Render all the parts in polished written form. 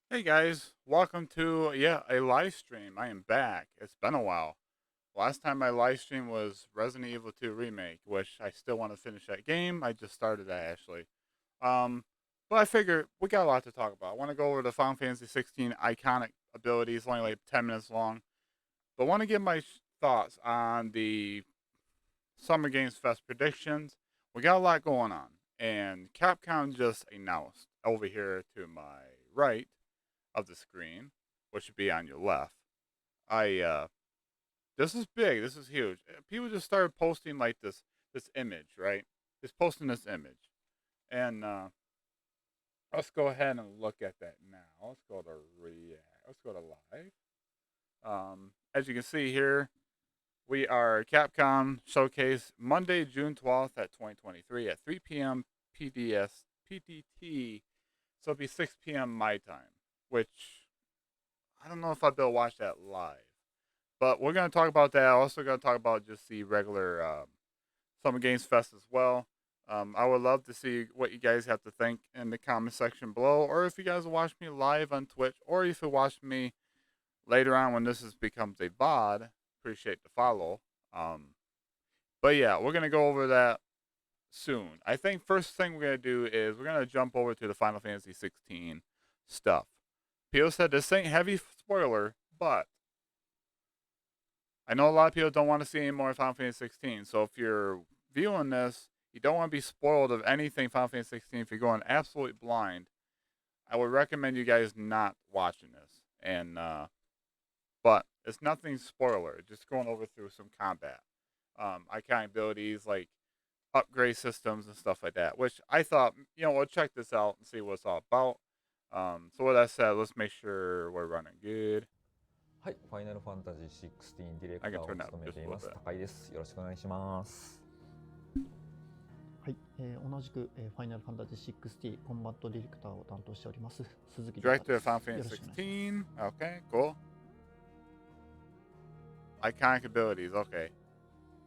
Hey guys, welcome to a live stream. I am back. It's been a while. Last time I live streamed was Resident Evil 2 Remake, which I still want to finish that game. I just started that actually. Um, but I figure we got a lot to talk about. I want to go over the Final Fantasy 16 iconic abilities, only like 10 minutes long. But I want to give my thoughts on the Summer Games Fest predictions. We got a lot going on, and Capcom just announced over here to my right of the screen, which should be on your left. I This is big. This is huge. People just started posting like this image, right? Just posting this image, and let's go ahead and look at that now. Let's go to react. Let's go to live. As you can see here, we are Capcom Showcase Monday, June 12th at 2023 at 3 p.m. PTT. So it'll be 6 p.m. my time, which I don't know if I'll be able to watch that live. But we're going to talk about that. Also going to talk about just the regular Summer Games Fest as well. I would love to see what you guys have to think in the comment section below, or if you guys watch me live on Twitch, or if you watch me later on when becomes a VOD. Appreciate the follow. But yeah, we're gonna go over that soon. I think first thing we're gonna do is we're gonna jump over to the Final Fantasy 16 stuff. People said this ain't heavy spoiler, but I know a lot of people don't want to see any more Final Fantasy 16. So if you're viewing this, you don't want to be spoiled of anything Final Fantasy 16. If you're going absolutely blind, I would recommend you guys not watching this. And but it's nothing spoiler. Just going over through some combat, iconic abilities like upgrade systems and stuff like that. Which I thought, we'll check this out and see what it's all about. So with that said, let's make sure we're running good. はい、ファイナルファンタジー16ディレク I タ can ーを turn that 務め just て a い little ます bit. 高井です。よろしくお願いします。はい、同じく、ファイナルファンタジー16コンバットディレクターを担当しております鈴木亮太 Director で of す。 Final よろ Fantasy しくお願いします。 16. Okay, cool. Iconic abilities. Okay.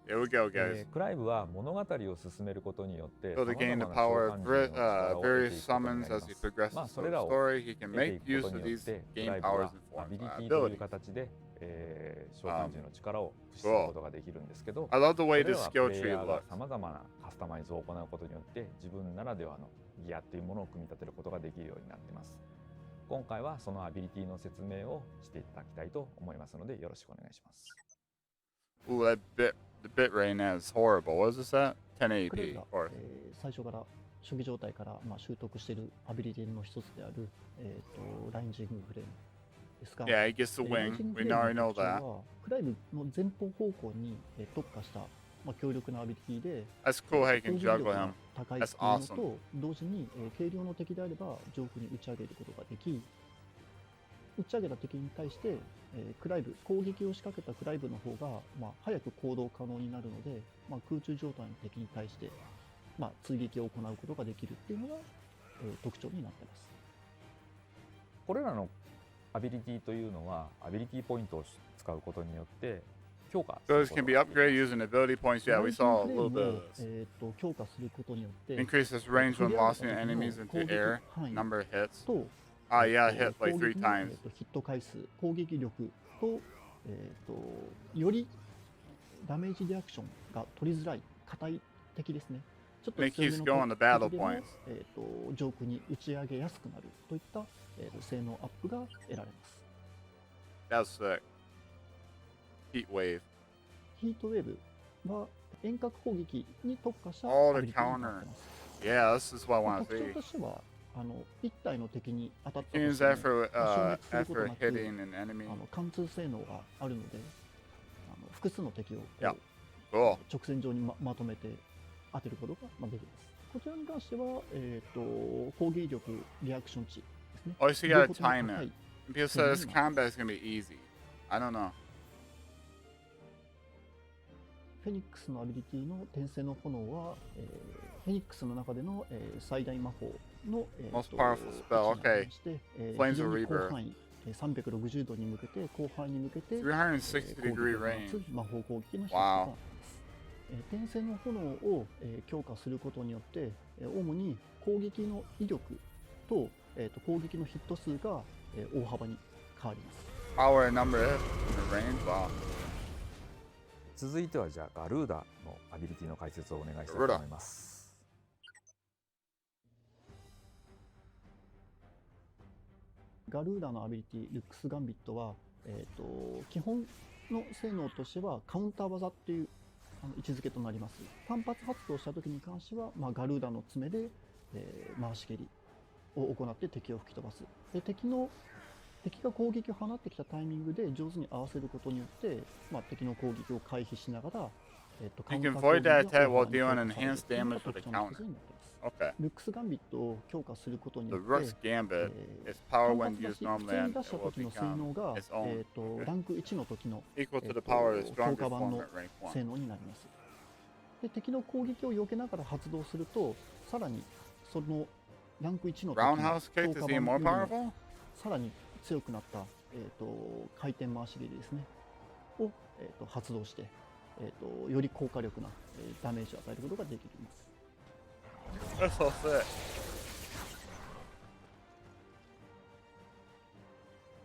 Here we go, guys. クライブは物語を進めることによって So さ to まざ gain ま the な召 power 喚 of 獣の力を得て various いくことに summons なり as ま he す。まあ progresses そ through れ the らを story, he can 得て make いくこ use と of によっ these てク gain ライブ powers は in アビ forms リ of ティという abilities. 形で、召喚獣の力を駆使する Cool. ことができるんですけど、 I love the そ way れ this は skill プレイ tree ヤーが looks. さまざまなカスタマイズを行うことによって自分ならではのギアっていうものを組み立てることができるようになっています。今回はそのアビリティの説明をしていただきたいと思いますのでよろしくお願いします。 Ooh, the bit rate now is horrible. What is this at? クライ 1080, ブが of course. 最初から初期状態から、習得しているアビリティの一つである、ラインジングフレームですが、 Yeah, he gets the ライン wing. ジング We フレー already ムの know 特徴 that. はクライブの前方方向に、特化した、強力なアビリティで That's cool how you 攻 can 撃 juggle 力が him. 高い That's っていうの awesome. と同時に、軽量の敵であれば上空に打ち上げることができ、打ち上げた敵に対して、クライブ攻撃を仕掛けたクライブの方が、早く行動可能になるので、空中状態の敵に対して、追撃を行うことができるっていうのが、特徴になっています。これらのアビリティというのはアビリティポイントを使うことによって強化す So る this こと can be ができます。 upgraded using ability points. Yeah, ラ we イジング saw a フレー little ム bit を of this. 強化することによって Increases range 振 when り上げた launching 時の enemies 攻 into 撃 air. 範囲 Number of hits. と、Yeah, hit 攻 like 3撃の、 times. ヒット回数、攻撃力と、よりダメージリアクションが取りづらい硬い敵ですね。ちょっと Make 強 use めの go on the battle 敵でも、 points. 上空に打ち上げやすくなるといった、性能アップが得られます。That's sick. Heat wave. ヒートウェーブは遠隔攻撃に特化した Oh, ア the ビリティになっています。 Yeah, this is what I want 特 to 徴 see. としては一体の敵に当たったと Use しても after 消滅すること after なく hitting an enemy. 貫通性能があるので複数の敵をこう Yeah. Cool. 直線上に まとめて当てることができます。こちらに関しては、攻撃力リアクション値ですね。 Oh, so you 両 gotta 方とも time 高い it. People said this combat is gonna be easy. I don't know. フェニックスのアビリティの転生の炎は、フェニックスの中での、最大魔法の、Most powerful spell. 一になり Okay. まして、Flames 非常 of に Rebirth. 広範囲、360度に向けて広範囲に向けて、 360 degree 攻撃を放 range. つ魔法攻撃の一つ Wow. があります。転生の炎を、強化することによって、主に攻撃の威力と、攻撃のヒット数が、大幅に変わります。 Power number in the range. Wow. 続いてはじゃあガルーダのアビリティの解説をお願いしたいと思います。ガルーダのアビリティルックスガンビットは、基本の性能としてはカウンター技っていう位置づけとなります。単発発動した時に関しては、ガルーダの爪で、回し蹴りを行って敵を吹き飛ばす。で敵が攻撃を放ってきたタイミングで上手に合わせることによって、敵の攻撃を回避しながら、You can void that attack while dealing enhanced damage with a counter. Okay. ルックスガンビットを強化することに The よって、 Rook's Gambit is power 単 when 発だ used し普 normally 通に and 出 it した will 時の性能 become が、 its own. ランク1の時の Equal to the power of the 強 stronger 化版 form の at rank 性 1. 能になります。で敵の攻撃を避けながら発動すると、さらにそのランク1の時の Roundhouse kick 強 is 化 even 版 more よりも powerful? さらに強くなった、回転回し蹴りですねを、発動して、より効果力な、ダメージを与えることができます。 That's so sick.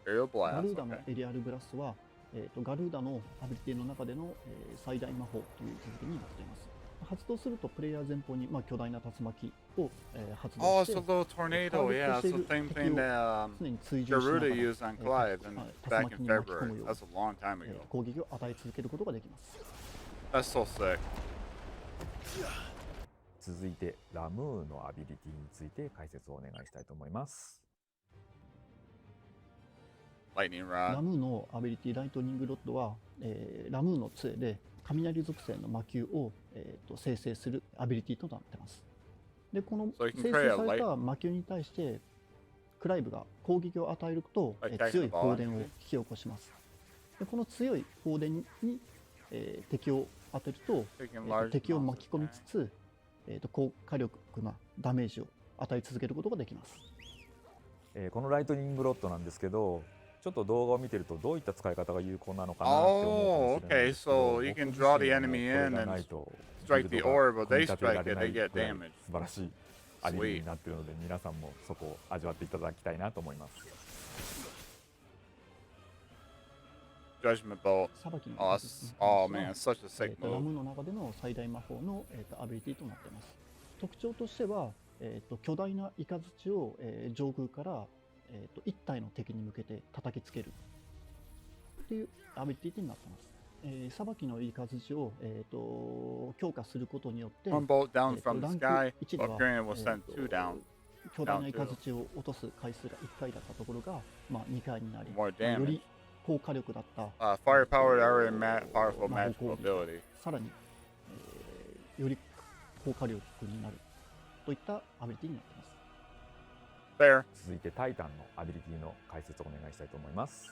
Aerial ガ blast. ルーダの Okay. エリアルブラスは、ガルーダのアビリティの中での、最大魔法という位置づけになっています。発動するとプレイヤー前方に、巨大な竜巻を、発 Oh, 動し it's て a little tornado. Yeah, it's the same thing that 常に追従しなが Garuda ら used on Clive and 竜 back 巻 in に巻き込 February. むよう That's a long time に ago. 攻撃を与え続けることができます。 That's so sick. 続いてラムーのアビリティについて解説をお願いしたいと思います。Lightning ラ rod. ムーのアビリティライトニングロッドは、ラムーの杖で雷属性の魔球を、生成するアビリティとなっています。でこの So you can 生 create 成 a され light. た魔球に対してクライブが攻撃を与えると、 Like 強い taking a 放 ball. 電を引き起こします。でこの強い放電に、敵を当てると、 Taking large 敵を amounts 巻き込み of つつ、高火力なダメージを与え続けることができます。このライトニングロッドなんですけど、ちょっと動画を見てるとどういった使い方が有効なのかなって思うかもしれないんですけど、 Oh, okay. So you can draw the enemy in and strike the orb, but they strike it, they get damage. 素晴らしいアニメになっているので、皆さんもそこを味わっていただきたいなと思います。 Judgment bolt. 裁きの Oh, 技術に oh 関 man, しては such a sick ラ move. ムの中での最大魔法の、アビリティとなっています。特徴としては、巨大なイカズチを、上空から、1体の敵に向けて叩きつけるっていうアビリティになっています。裁きのイカズチを、強化することによって、 One bolt down from ラ the ンク sky. 1で Well, は、 Granted will send two down. 巨大なイカズチを落とす回数が1回だったところが、2回になり、 More よ damage. り高火力だった Fire powered already powerful 魔法 magical 攻撃 ability. さらに、より高火力になるといったアビリティになっています。 Fair. 続いてタイタンのアビリティの解説をお願いしたいと思います。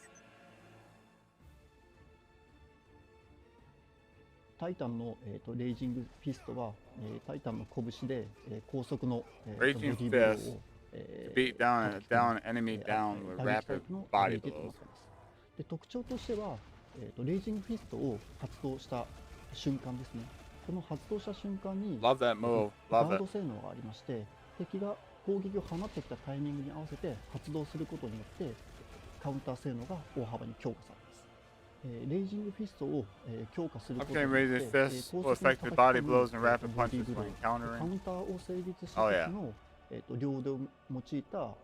タイタンの、レイジングフィストは、タイタンの拳で、高速の、ボ Raging ディーブロー fist を、Beat down 叩き込む enemy down with 打撃タイ rapid プの body アビリティとな blows. っています。で特徴としては、レイジングフィストを発動した瞬間ですね。この発動した瞬間に Love that move. ガ Love ー it. ド性能がありまして、敵が攻撃を放ってきたタイミングに合わせて発動することによってカウンター性能が大幅に強化されます。レイジングフィストを、強化することによ Upgrading って Razor Fist 高 will 速に effective 叩き body 込む blows and rapid ボディ punches ーブロ when ーカウ countering. ンターを成立した Oh, 時 yeah. の、両腕を用いた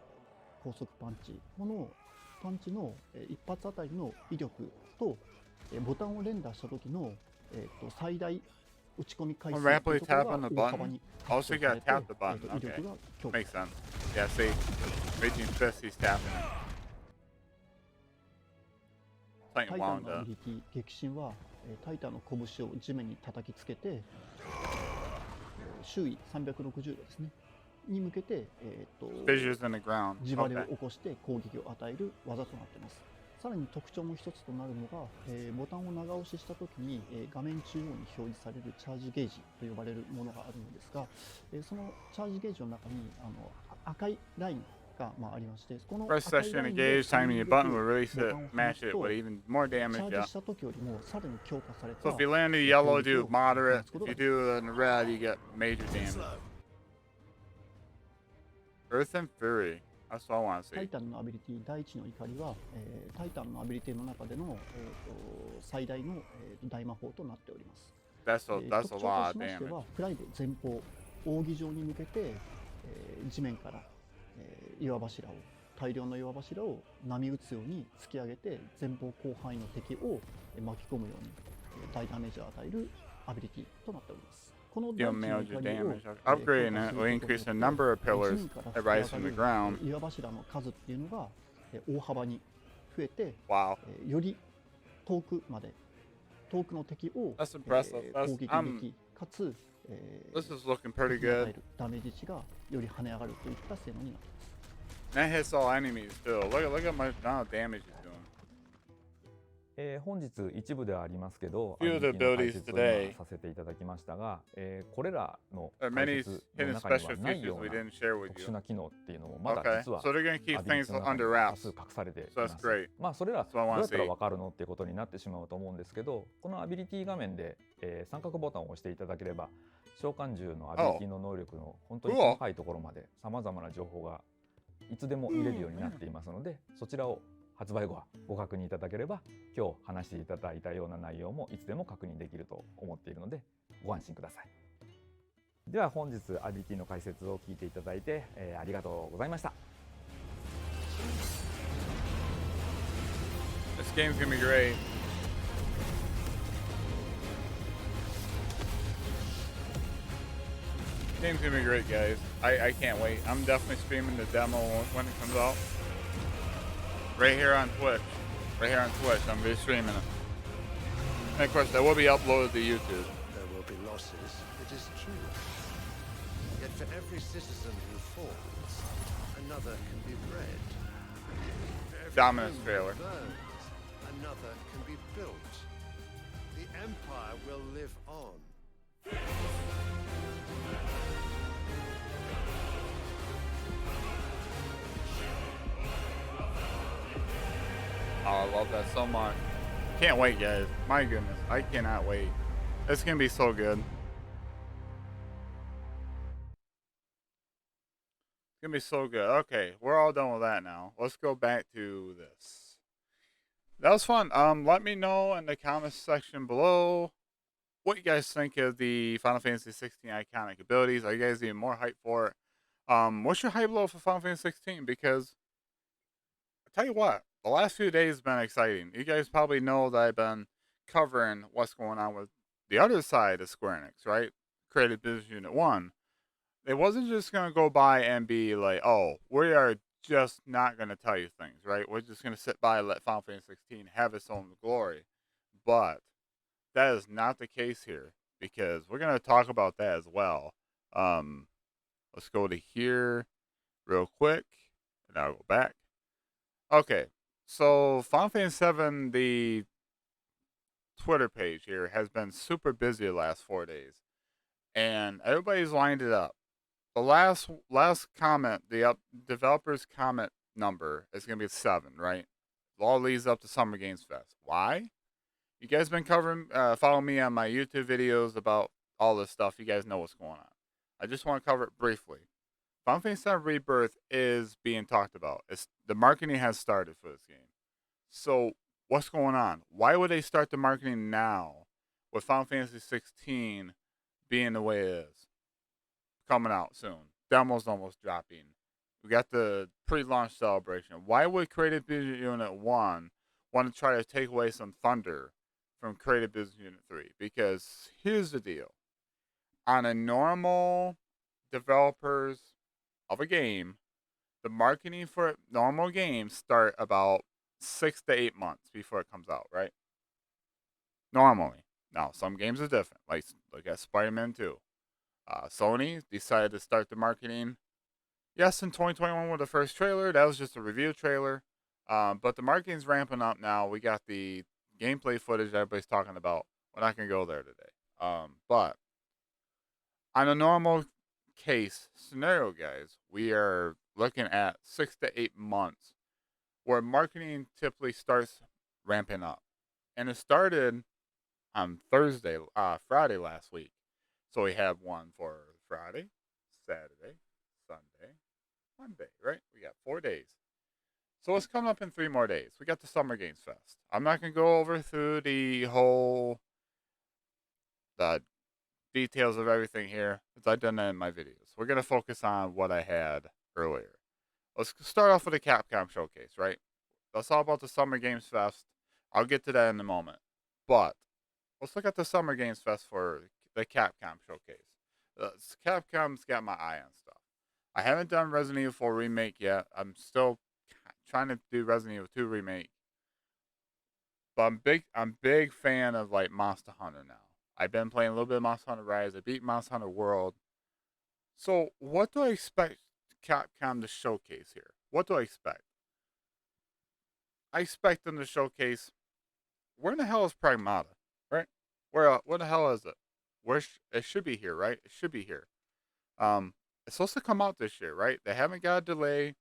高速パンチ、このパンチの、一発あたりの威力と、ボタンを連打した時の、最大打ち込み回数 Rapidly というところ tap が on the 大幅 button? に Oh, so you gotta 拡張 tap the され button. て、威 Okay. 力が強化 Makes sense. Yeah, see, Raging Fist, he's tapping it. タ Titan イタン wound のア up. ビリティ激震は、タイタンの拳を地面に叩きつけて、周囲360度ですねに向けて、Fissures in the ground. 地割れを Okay. 起こして攻撃を与える技となっています。さらに特徴も一つとなるのが、ボタンを長押ししたときに、画面中央に表示されるチャージゲージと呼ばれるものがあるのですが、そのチャージゲージの中に赤いラインが、ありまして、この赤 Press いラ session インで engage, timing your button will release ボ it, タンを match 離す it と with even more チャ damage. ージ Yeah. した時よりもさらに強化され So た if you land in yellow, do moderate. If you do in red, you get major damage. Earth and Fury. That's what I want to タイ see. タンのアビリティ第一の怒りは、タイタンのアビリティの中での、最大の、大魔法となっております。That's a 特徴と lot し of まして damage. は、クライブ前方、扇状に向けて、地面から、岩柱を、大量の岩柱を波打つように突き上げて、前方広範囲の敵を巻き込むように、大ダメージを与えるアビリティとなっております。この第 Deal 一の major 怒りを damage. Upgrading 強化 it する will ことによ increase っ the て、 number of 地 pillars 面から that 吹き上 rise が from the る ground. 岩柱の数っていうのが大幅に増えて、 Wow. より遠くの敵を That's impressive. 攻撃でき、かつ、 This is looking pretty 敵に与え good. るダメージ値がより跳ね上がるといった性能になっています。 That hits all enemies too. Look at my amount of damage he's doing. 本日一部ではありますけど、 Few of the アビリティの解 abilities 説を today. 今させていただきましたが、これらの There are 解 many 説の hidden 中には special ない features よう we な didn't share with 特 you. 殊な機能っていうのもまだ Okay, 実は so they're gonna keep アビリ things ティの中に under 多 wraps. 数隠されてい So ま that's す。 great. まあそれら That's ど what I う want や to ったら see. 分かるのっていうことになってしまうと思うんですけど、このアビリティ画面で、三角ボタンを押していただければ召喚獣のアビリティの能力の本当に細かいところまでさまざまな情報がいつでも見れるようになっていますので、そちらを発売後はご確認いただければ、今日話していただいたような内容もいつでも確認できると思っているのでご安心ください。では本日アビリティの解説を聞いていただいて、ありがとうございました。 This game's gonna be great. Game's gonna be great, guys. I can't wait. I'm definitely streaming the demo when it comes out. Right here on Twitch. Right here on Twitch. I'm gonna be streaming it. And of course, that will be uploaded to YouTube. There will be losses, it is true. Yet for every citizen who falls, another can be bred. For every Dominance home trailer. that burns, another can be built. The Empire will live on. Oh, I love that so much. Can't wait, guys. My goodness. I cannot wait. It's gonna be so good. It's gonna be so good. Okay, we're all done with that now. Let's go back to this. That was fun. Let me know in the comments section below what you guys think of the Final Fantasy 16 Iconic Abilities. Are you guys even more hyped for it? What's your hype level for Final Fantasy 16? Because I tell you what, the last few days have been exciting. You guys probably know that I've been covering what's going on with the other side of Square Enix, right? Creative Business Unit 1. It wasn't just going to go by and be like, oh, we are just not going to tell you things, right? We're just going to sit by and let Final Fantasy 16 have its own glory. But that is not the case here, because we're going to talk about that as well. Let's go to here real quick, and I'll go back. Okay, so Final Fantasy 7, the Twitter page here, has been super busy the last 4 days, and everybody's lined it up. The last comment, the developer's comment number is going to be 7, right? It all leads up to Summer Games Fest. Why? You guys been covering, following me on my YouTube videos about all this stuff. You guys know what's going on. I just want to cover it briefly. Final Fantasy VII Rebirth is being talked about. The marketing has started for this game. So what's going on? Why would they start the marketing now with Final Fantasy 16 being the way it is? Coming out soon. Demo's almost dropping. We got the pre-launch celebration. Why would Creative Business Unit 1 want to try to take away some thunder from Creative Business Unit 3? Because here's the deal. On a normal developers of a game, the marketing for normal games start about 6 to 8 months before it comes out, right? Normally. Now, some games are different. Like, look at Spider-Man 2. Sony decided to start the marketing, yes, in 2021 with the first trailer. That was just a review trailer. But the marketing's ramping up now. We got the gameplay footage everybody's talking about. We're not going to go there today. But on a normal case scenario, guys, we are looking at 6 to 8 months where marketing typically starts ramping up. And it started on Friday last week. So we have one for Friday, Saturday, Sunday, Monday, right? We got 4 days. So what's coming up in 3 more days? We got the Summer Games Fest. I'm not gonna go over through the details of everything here, because I've done that in my videos. We're gonna focus on what I had earlier. Let's start off with the Capcom showcase, right? That's all about the Summer Games Fest. I'll get to that in a moment. But let's look at the Summer Games Fest for the Capcom showcase. Capcom's got my eye on stuff. I haven't done Resident Evil 4 Remake yet. I'm still trying to do Resident Evil 2 Remake. But I'm big fan of like Monster Hunter now. I've been playing a little bit of Monster Hunter Rise. I beat Monster Hunter World. So what do I expect Capcom to showcase here? What do I expect? I expect them to showcase, where in the hell is Pragmata, right? Where the hell is it? It should be here, right? It should be here. It's supposed to come out this year, right? They haven't got a delay.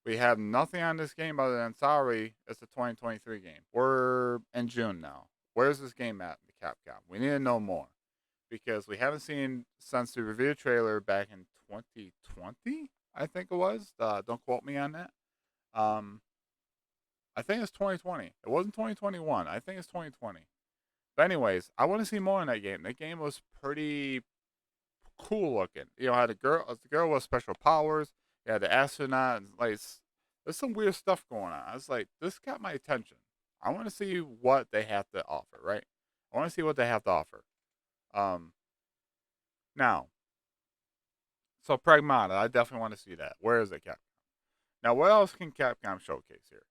We have nothing on this game other than, sorry, it's a 2023 game. We're in June now. Where's this game at in the Capcom? We need to know more, because we haven't seen since the review trailer back in 2020. I think it was. Don't quote me on that. I think it's 2020. It wasn't 2021. I think it's 2020. But anyways, I want to see more in that game. That game was pretty cool looking. You know, had the girl with special powers. You had the astronaut, and like, there's some weird stuff going on. I was like, this got my attention. I want to see what they have to offer, right? I want to see what they have to offer. Now, so Pragmata, I definitely want to see that. Where is it, Capcom? Now, what else can Capcom showcase here?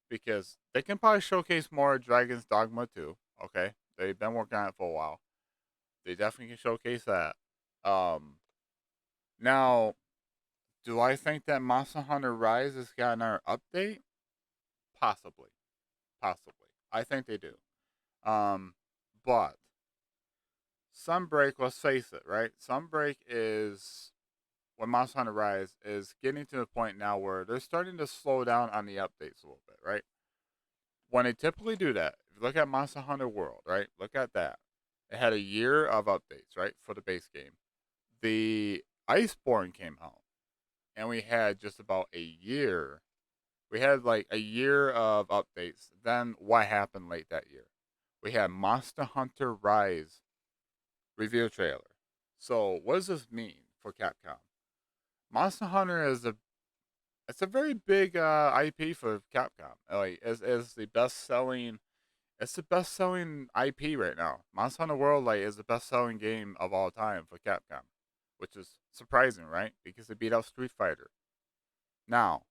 Because they can probably showcase more Dragon's Dogma 2. Okay, they've been working on it for a while. They definitely can showcase that. Now, do I think that Monster Hunter Rise has got another update? Possibly, possibly. I think they do. But Sunbreak, let's face it, right? Sunbreak is, when Monster Hunter Rise is getting to the point now where they're starting to slow down on the updates a little bit, right? When they typically do that, if you look at Monster Hunter World, right? Look at that. It had a year of updates, right, for the base game. The Iceborne came out, and we had just about a year. We had like a year of updates. Then what happened late that year? We had Monster Hunter Rise review trailer. So what does this mean for Capcom? Monster Hunter is it's a very big IP for Capcom. Like, is the best selling. It's the best selling IP right now. Monster Hunter World like is the best selling game of all time for Capcom, which is surprising, right? Because they beat out Street Fighter. Now,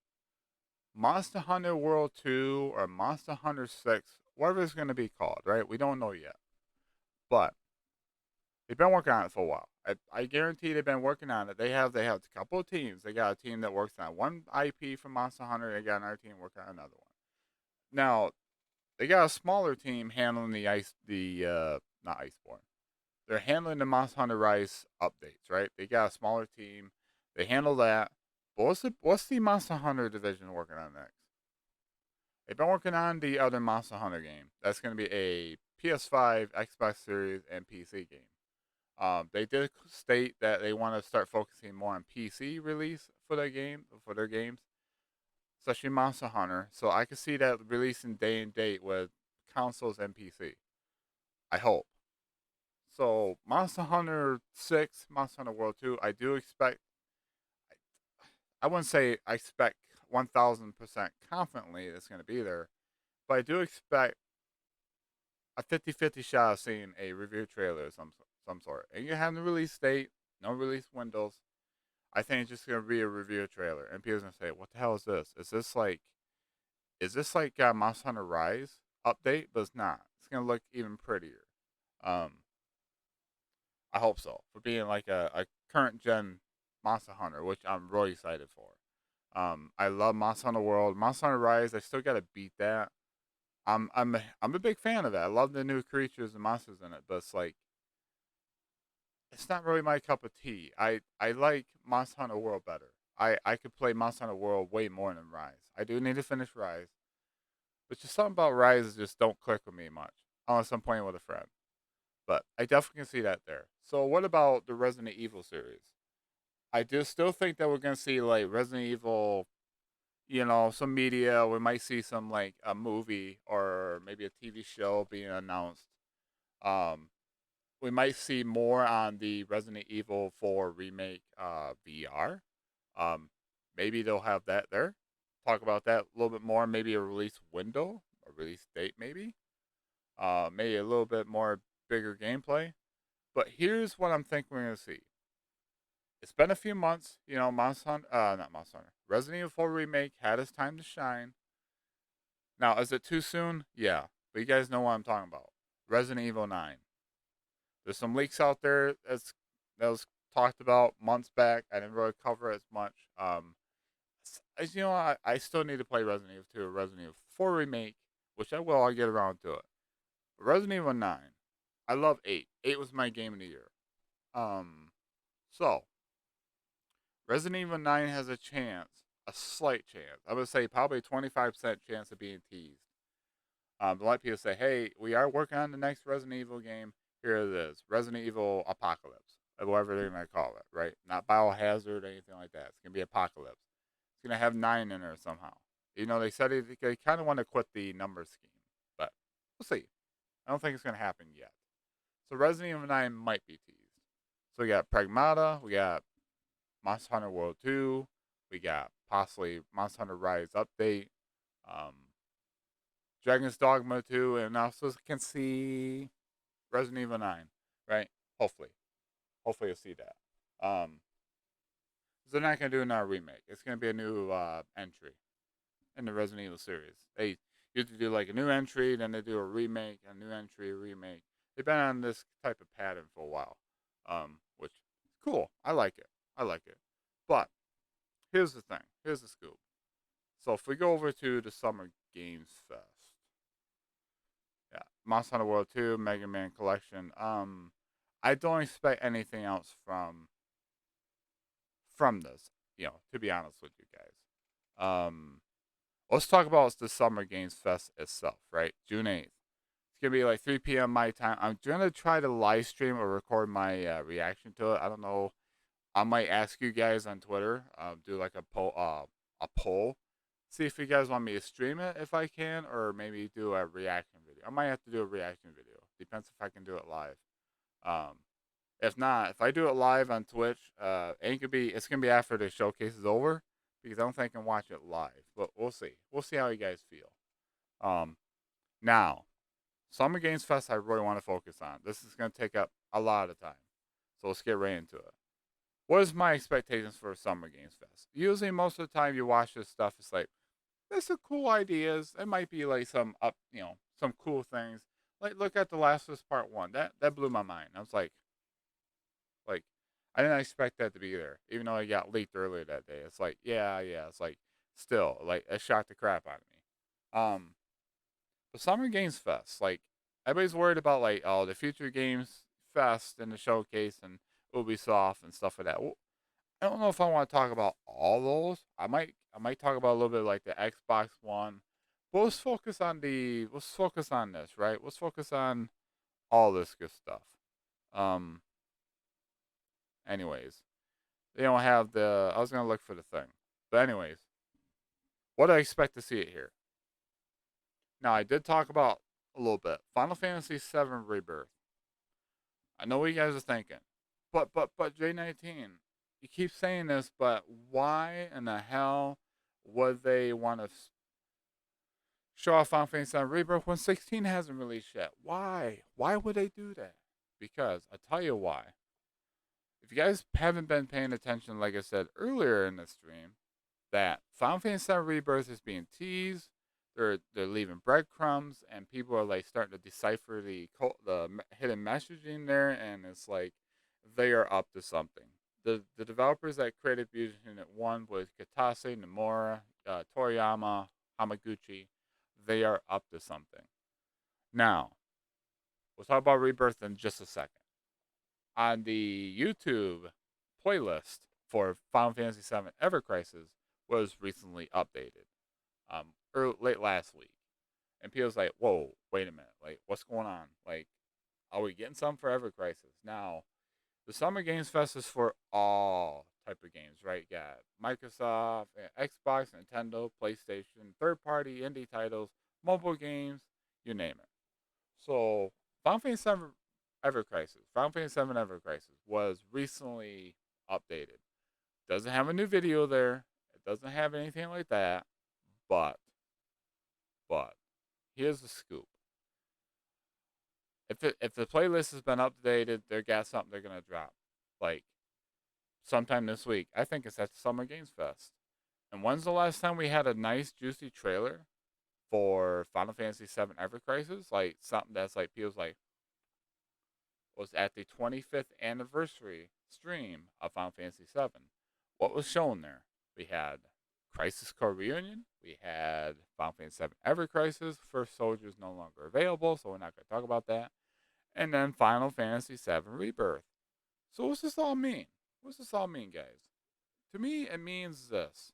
Monster Hunter World 2 or Monster Hunter 6, whatever it's going to be called, right? We don't know yet. But they've been working on it for a while. I guarantee they've been working on it. They have a couple of teams. They got a team that works on one IP for Monster Hunter. They got another team working on another one. Now, they got a smaller team handling not Iceborne. They're handling the Monster Hunter Rise updates, right? They got a smaller team. They handle that. But what's the Monster Hunter division working on next? They've been working on the other Monster Hunter game. That's going to be a PS5, Xbox Series, and PC game. They did state that they want to start focusing more on PC release for their games, especially Monster Hunter. So I could see that releasing day and date with consoles and PC. I hope. So Monster Hunter 6, Monster Hunter World 2, I do expect. I wouldn't say I expect 1,000% confidently it's going to be there, but I do expect a 50-50 shot of seeing a review trailer of some sort. And you have the release date, no release windows. I think it's just going to be a review trailer, and people's going to say, "What the hell is this? Is this like Monster Hunter Rise update?" But it's not. It's going to look even prettier. I hope so, for being like a current gen Monster Hunter, which I'm really excited for. I love Monster Hunter World. Monster Hunter Rise, I still gotta beat that. I'm a big fan of that. I love the new creatures and monsters in it, but it's like, it's not really my cup of tea. I like Monster Hunter World better. I could play Monster Hunter World way more than Rise. I do need to finish Rise, but just something about Rise just don't click with me much unless I'm playing with a friend. But I definitely can see that there. So what about the Resident Evil series? I do still think that we're gonna see like Resident Evil, some media. We might see some like a movie or maybe a TV show being announced. Um, we might see more on the Resident Evil 4 remake VR. Um, Maybe they'll have that there. Talk about that a little bit more. Maybe a release window, a release date, maybe. Maybe a little bit more bigger gameplay. But here's what I'm thinking we're gonna see. It's been a few months, Monster Hunter, not Monster Hunter. Resident Evil 4 remake had its time to shine. Now, is it too soon? Yeah, but you guys know what I'm talking about. Resident Evil 9. There's some leaks out there that was talked about months back. I didn't really cover it as much. As you know, I still need to play Resident Evil 2 or Resident Evil 4 remake, which I will. I'll get around to it. Resident Evil 9. I love 8. 8 was my game of the year. So Resident Evil 9 has a chance, a slight chance. I would say probably a 25% chance of being teased. A lot of people say, hey, we are working on the next Resident Evil game. Here it is, Resident Evil Apocalypse, or whatever they might call it, right? Not Biohazard or anything like that. It's going to be Apocalypse. It's going to have 9 in there somehow. They said they kind of want to quit the number scheme, but we'll see. I don't think it's going to happen yet. So Resident Evil 9 might be teased. So we got Pragmata, we got Monster Hunter World 2, we got possibly Monster Hunter Rise update, Dragon's Dogma 2, and also can see Resident Evil 9, right? Hopefully. Hopefully you'll see that. They're not going to do another remake. It's going to be a new entry in the Resident Evil series. They used to do like a new entry, then they do a remake, a new entry, a remake. They've been on this type of pattern for a while, which is cool. I like it. But here's the thing. Here's the scoop. So if we go over to the Summer Games Fest, yeah, Monster Hunter World 2, Mega Man Collection. I don't expect anything else from this. To be honest with you guys. Let's talk about the Summer Games Fest itself. Right, June 8th. It's gonna be like 3 p.m. my time. I'm gonna try to live stream or record my reaction to it. I don't know. I might ask you guys on Twitter. Do like a poll. See if you guys want me to stream it if I can, or maybe do a reaction video. I might have to do a reaction video. Depends if I can do it live. If not, if I do it live on Twitch, it's gonna be after the showcase is over because I don't think I can watch it live. But we'll see. We'll see how you guys feel. Now, Summer Games Fest I really want to focus on. This is gonna take up a lot of time, so let's get right into it. What is my expectations for Summer Games Fest? Usually, most of the time you watch this stuff, it's like there's some cool ideas. It might be like some cool things. Like look at The Last of Us Part 1. That blew my mind. I was like I didn't expect that to be there, even though it got leaked earlier that day. It's like yeah. It's like still like it shocked the crap out of me. But Summer Games Fest, like everybody's worried about like the Future Games Fest and the showcase and Ubisoft and stuff like that. Well, I don't know if I want to talk about all those. I might talk about a little bit like the Xbox One. But let's focus on this, right? Let's focus on all this good stuff. Anyways, they don't have the. I was gonna look for the thing, but anyways, what do I expect to see it here? Now I did talk about a little bit Final Fantasy VII Rebirth. I know what you guys are thinking, but J19, you keep saying this, but why in the hell would they want to show off Final Fantasy VII Rebirth when 16 hasn't released yet? Why? Why would they do that? Because I tell you why. If you guys haven't been paying attention, like I said earlier in the stream, that Final Fantasy VII Rebirth is being teased. They're leaving breadcrumbs, and people are like starting to decipher the hidden messaging there, and it's like they are up to something. The developers that created Fusion Unit 1 with Katase, Nomura, Toriyama, Hamaguchi, they are up to something. Now, we'll talk about Rebirth in just a second. On the YouTube playlist for Final Fantasy VII Ever Crisis was recently updated, late last week, and people's like, "Whoa, wait a minute! Like, what's going on? Like, are we getting some for Ever Crisis now?" The Summer Games Fest is for all type of games, right? You got Microsoft, Xbox, Nintendo, PlayStation, third-party indie titles, mobile games, you name it. So, Final Fantasy VII Ever Crisis, Final Fantasy VII Ever Crisis was recently updated. Doesn't have a new video there. It doesn't have anything like that. But, but, here's the scoop. If the playlist has been updated, they got something they're gonna drop, like sometime this week. I think it's at the Summer Games Fest. And when's the last time we had a nice juicy trailer for Final Fantasy VII Ever Crisis? Like something that's like feels like was at the 25th anniversary stream of Final Fantasy VII. What was shown there? We had Crisis Core Reunion. We had Final Fantasy VII Ever Crisis. First Soldier is no longer available, so we're not going to talk about that. And then Final Fantasy VII Rebirth. So what's this all mean? What's this all mean, guys? To me, it means this.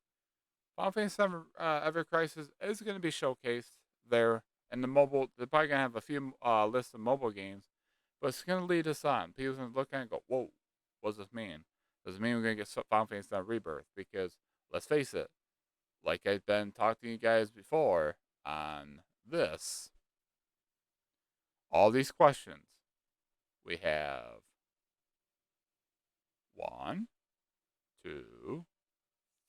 Final Fantasy VII Ever Crisis is going to be showcased there. And the mobile, they're probably going to have a few lists of mobile games. But it's going to lead us on. People's going to look at it and go, whoa, what does this mean? Does it mean we're going to get Final Fantasy VII Rebirth? Because, let's face it, like I've been talking to you guys before on this, all these questions, we have 1, 2,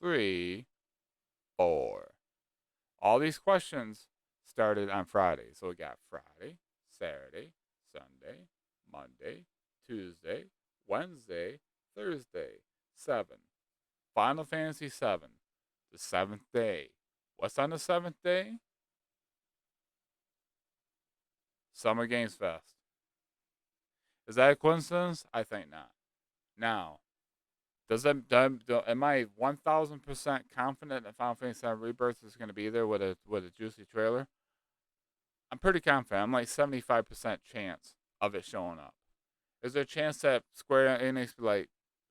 3, 4. All these questions started on Friday. So we got Friday, Saturday, Sunday, Monday, Tuesday, Wednesday, Thursday, 7. Final Fantasy VII, the 7th day. What's on the 7th day? Summer Games Fest. Is that a coincidence? I think not. Now, am I 1,000% confident that Final Fantasy VII Rebirth is going to be there with a juicy trailer? I'm pretty confident. I'm like 75% chance of it showing up. Is there a chance that Square Enix be like,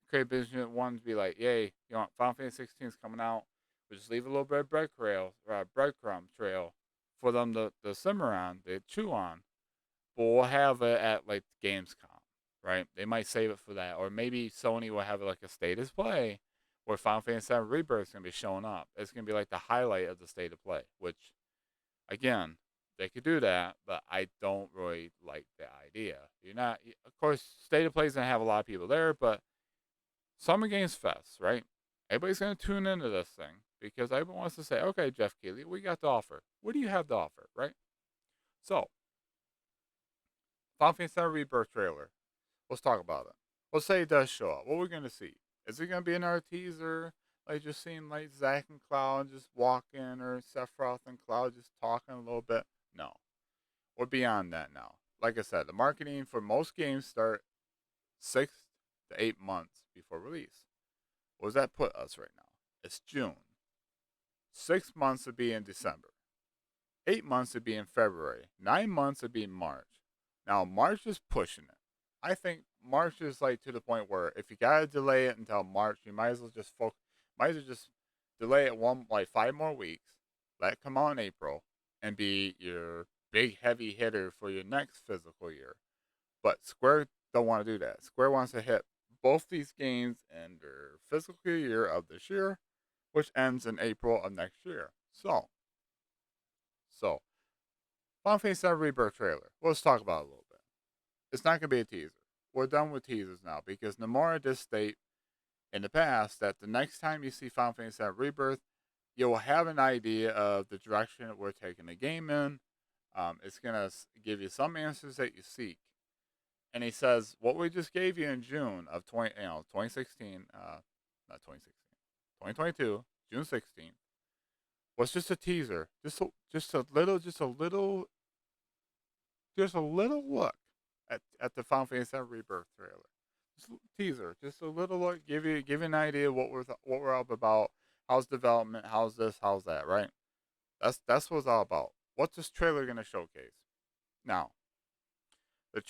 Creative Business Unit 1 be like, yay, you know, Final Fantasy 16 is coming out. We'll just leave a little bit of breadcrumb trail for them to simmer on, to chew on. But we'll have it at like Gamescom, right? They might save it for that. Or maybe Sony will have like a state of play where Final Fantasy VII Rebirth is going to be showing up. It's going to be like the highlight of the state of play, which, again, they could do that, but I don't really like the idea. You're not, of course, State of Play is going to have a lot of people there, but Summer Games Fest, right? Everybody's going to tune into this thing because everyone wants to say, okay, Jeff Keighley, what you got to offer? What do you have to offer, right? So, Final Fantasy VII Rebirth trailer. Let's talk about it. Let's say it does show up. What are we going to see? Is it going to be another teaser? Like just seeing like Zack and Cloud just walking or Sephiroth and Cloud just talking a little bit? No. We're beyond that now. Like I said, the marketing for most games start 6 to 8 months before release. What does that put us right now? It's June. 6 months would be in December. 8 months would be in February. 9 months would be in March. Now, March is pushing it. I think March is like to the point where if you gotta delay it until March, you might as well just delay it 5 more weeks, let it come out in April, and be your big heavy hitter for your next physical year. But Square don't want to do that. Square wants to hit both these games in their physical year of this year, which ends in April of next year. So Final Fantasy VII Rebirth trailer. Let's talk about it a little bit. It's not gonna be a teaser. We're done with teasers now because Nomura did state in the past that the next time you see Final Fantasy VII Rebirth, you'll have an idea of the direction that we're taking the game in. It's gonna give you some answers that you seek. And he says what we just gave you in June of 2016, not 2016, 2022, June 16th, was just a teaser, just a little look at the Final Fantasy VII Rebirth trailer. Just a teaser, just a little look, give you an idea what we're up about. How's development? How's this? How's that? Right? That's what it's all about. What's this trailer gonna showcase? Now, the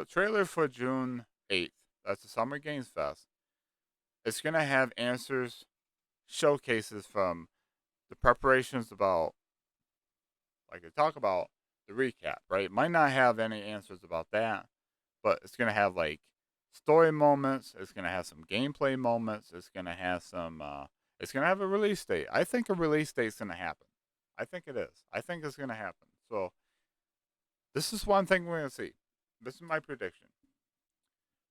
trailer for June 8th. That's the Summer Games Fest. It's gonna have answers, showcases from the preparations about, like I talk about the recap, right? It might not have any answers about that, but it's gonna have like story moments. It's gonna have some gameplay moments. It's gonna have some. It's gonna have a release date. I think a release date's gonna happen. I think it is. I think it's gonna happen. So this is one thing we're gonna see. This is my prediction.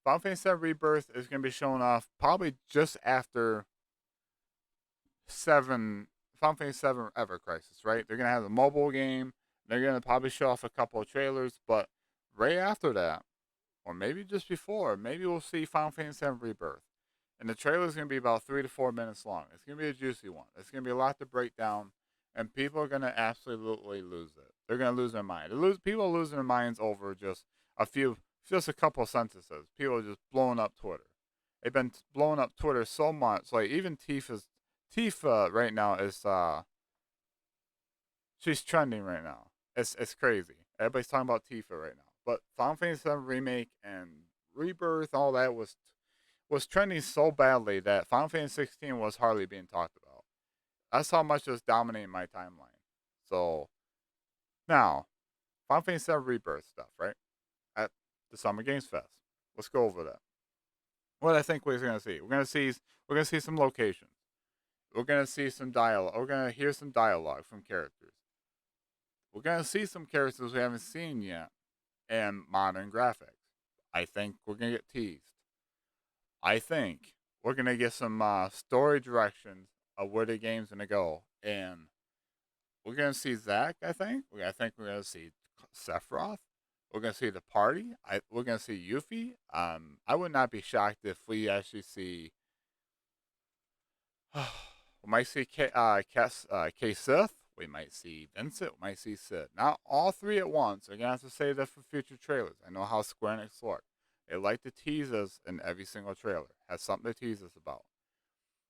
Final Fantasy VII Rebirth is gonna be shown off probably just after seven Final Fantasy VII Ever Crisis. Right? They're gonna have the mobile game. They're gonna probably show off a couple of trailers, but right after that, or maybe just before, maybe we'll see Final Fantasy VII Rebirth. And the trailer is going to be about 3 to 4 minutes long. It's going to be a juicy one. It's going to be a lot to break down, and people are going to absolutely lose it. They're going to lose their mind. People are losing their minds over just a couple of sentences. People are just blowing up Twitter. They've been blowing up Twitter so much. Like even Tifa right now is she's trending right now. It's crazy. Everybody's talking about Tifa right now. But Final Fantasy VII Remake and Rebirth, all that was trending so badly that Final Fantasy 16 was hardly being talked about. That's how much it was dominating my timeline. So now, Final Fantasy VII Rebirth stuff, right? At the Summer Games Fest. Let's go over that. What I think we're gonna see. We're gonna see some locations. We're gonna see some dialogue. We're gonna hear some dialogue from characters. We're gonna see some characters we haven't seen yet and modern graphics. I think we're gonna get teased. I think we're gonna get some story directions of where the game's gonna go, and we're gonna see Zack. I think we're gonna see Sephiroth. We're gonna see the party. We're gonna see Yuffie. I would not be shocked if we actually see. We might see Sith. We might see Vincent. We might see Sid. Not all three at once. We're gonna have to save that for future trailers. I know how Square Enix work. They like to tease us in every single trailer. Has something to tease us about.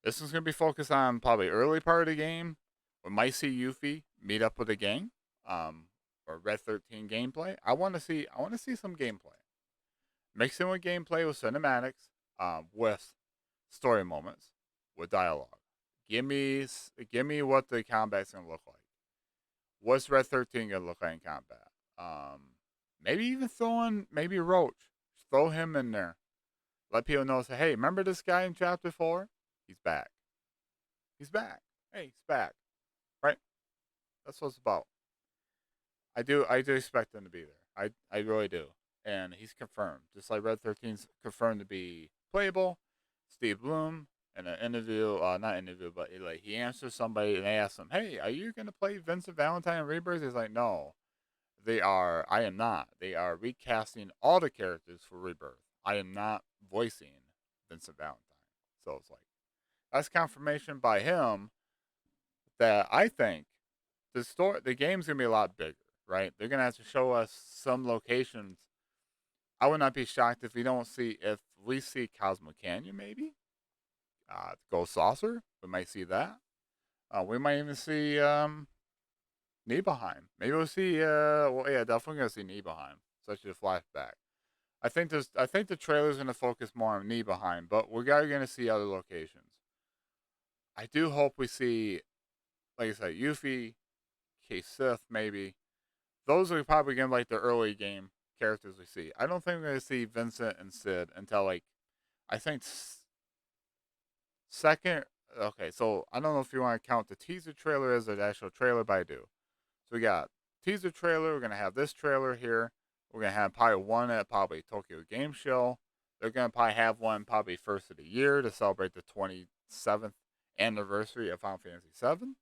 This is gonna be focused on probably early part of the game. We might see Yuffie meet up with a gang, or Red 13 gameplay. I want to see some gameplay. Mixing with gameplay with cinematics, with story moments, with dialogue. Give me what the combat's gonna look like. What's Red 13 gonna look like in combat? Maybe even maybe Roach. Throw him in there. Let people know. Say, hey, remember this guy in Chapter 4? He's back. He's back. Hey, he's back. Right? That's what it's about. I do expect him to be there. I really do. And he's confirmed. Just like Red 13's confirmed to be playable. Steve Bloom in an interview, not interview, but he answers somebody and they ask him, hey, are you going to play Vincent Valentine in Rebirth? He's like, no. I am not. They are recasting all the characters for Rebirth. I am not voicing Vincent Valentine. So it's like, that's confirmation by him that I think the game's going to be a lot bigger, right? They're going to have to show us some locations. I would not be shocked if we see Cosmo Canyon, maybe. Ghost Saucer, we might see that. We might even see Nibelheim. Maybe we'll see. Definitely gonna see Nibelheim, especially the flashback. I think the trailer's gonna focus more on Nibelheim, but we're gonna see other locations. I do hope we see, like I said, Yuffie, Sith, maybe. Those are probably gonna be like the early game characters we see. I don't think we're gonna see Vincent and Sid until I think second. Okay, so I don't know if you want to count the teaser trailer as an actual trailer, but I do. So we got teaser trailer. We're gonna have this trailer here. We're gonna have probably one at probably Tokyo Game Show. They're gonna probably have one probably first of the year to celebrate the 27th anniversary of Final Fantasy VII.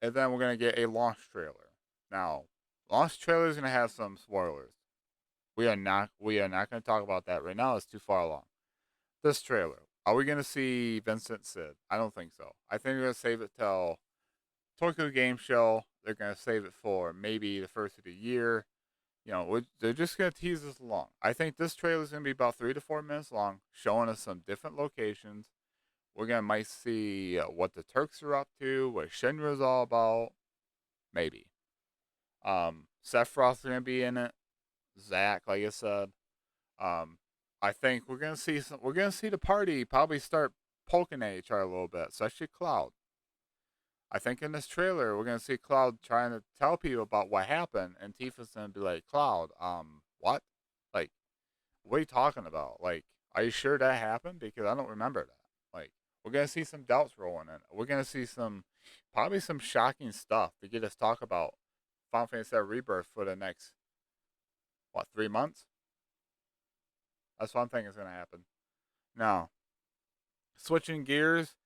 And then we're gonna get a launch trailer. Now, launch trailer is gonna have some spoilers. We are not gonna talk about that right now. It's too far along. This trailer. Are we gonna see Vincent Sid? I don't think so. I think we're gonna save it till Tokyo Game Show. They're gonna save it for maybe the first of the year. They're just gonna tease us along. I think this trailer is gonna be about 3 to 4 minutes long, showing us some different locations. Might see what the Turks are up to, what Shinra's all about. Maybe. Sephiroth's gonna be in it. Zack, like I said. I think we're gonna see the party probably start poking at each other a little bit, especially Cloud. I think in this trailer we're gonna see Cloud trying to tell people about what happened, and Tifa's gonna be like, Cloud, what? Like, what are you talking about? Like, Are you sure that happened? Because I don't remember that. Like, we're gonna see some doubts rolling in. We're gonna see probably some shocking stuff to get us talk about Final Fantasy VII Rebirth for the next 3 months. That's what I'm thinking is gonna happen. Now, switching gears,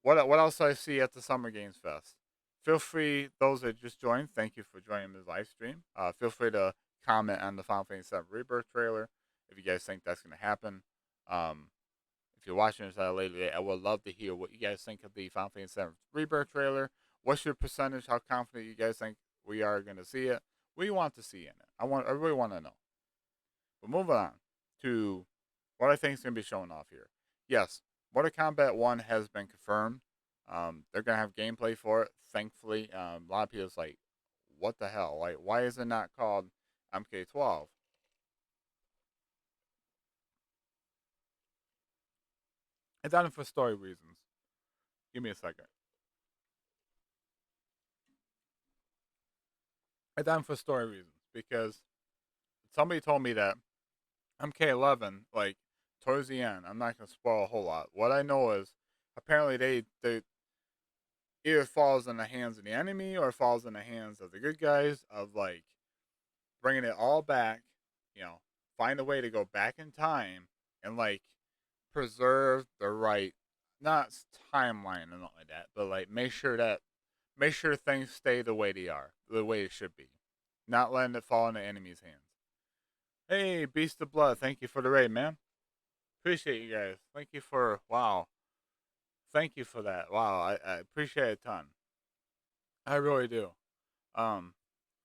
what else I see at the Summer Games Fest? Feel free, those that just joined, thank you for joining this live stream. Feel free to comment on the Final Fantasy VII Rebirth trailer if you guys think that's going to happen. If you're watching this at a later date, I would love to hear what you guys think of the Final Fantasy VII Rebirth trailer. What's your percentage? How confident you guys think we are going to see it? What do you want to see in it? I really want to know. But moving on to what I think is going to be showing off here. Yes, Mortal Kombat 1 has been confirmed. They're going to have gameplay for it, thankfully. A lot of people's like, what the hell? Like, why is it not called MK12? It's done it for story reasons. Give me a second. It's done for story reasons because somebody told me that MK11, like, towards the end, I'm not going to spoil a whole lot. What I know is apparently they either falls in the hands of the enemy or falls in the hands of the good guys of, like, bringing it all back, find a way to go back in time and, like, preserve the right, not timeline and all like that, but, like, make sure things stay the way they are, the way it should be. Not letting it fall into enemy's hands. Hey, Beast of Blood, thank you for the raid, man. Appreciate you guys. Thank you for, wow. Thank you for that. Wow, I appreciate it a ton. I really do. Um,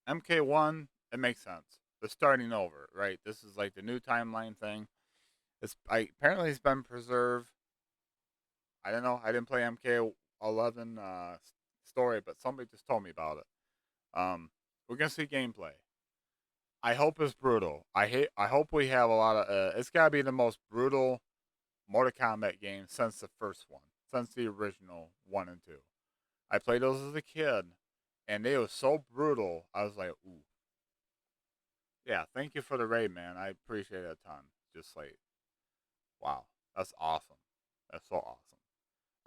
MK1, it makes sense. They're starting over, right? This is like the new timeline thing. Apparently it's been preserved. I don't know. I didn't play MK11 story, but somebody just told me about it. We're gonna see gameplay. I hope it's brutal. I hope we have a lot of. It's gotta be the most brutal Mortal Kombat game since the first one, since the original 1 and 2. I played those as a kid, and they were so brutal. I was like, ooh. Yeah, thank you for the raid, man. I appreciate it a ton. Just like, wow, that's awesome. That's so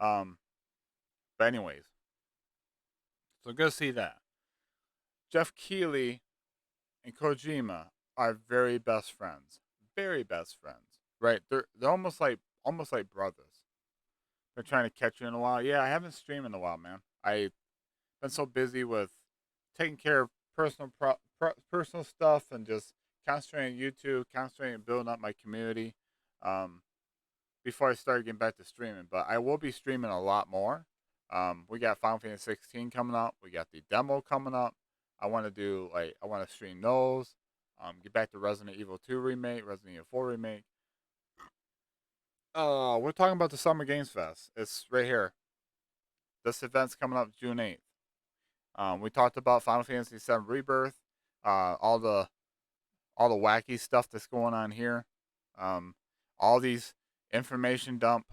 awesome. But anyways, so go see that. Jeff Keighley and Kojima are very best friends. Very best friends. Right? They're almost like brothers. They're trying to catch you in a while. Yeah, I haven't streamed in a while, man. I've been so busy with taking care of personal stuff and just concentrating on YouTube, concentrating on building up my community. Before I started getting back to streaming, but I will be streaming a lot more. We got Final Fantasy 16 coming up. We got the demo coming up. I want to stream those. Get back to Resident Evil 2 remake, Resident Evil 4 remake. We're talking about the Summer Games Fest. It's right here. This event's coming up June 8th. We talked about Final Fantasy VII Rebirth, all the wacky stuff that's going on here, all these information dump,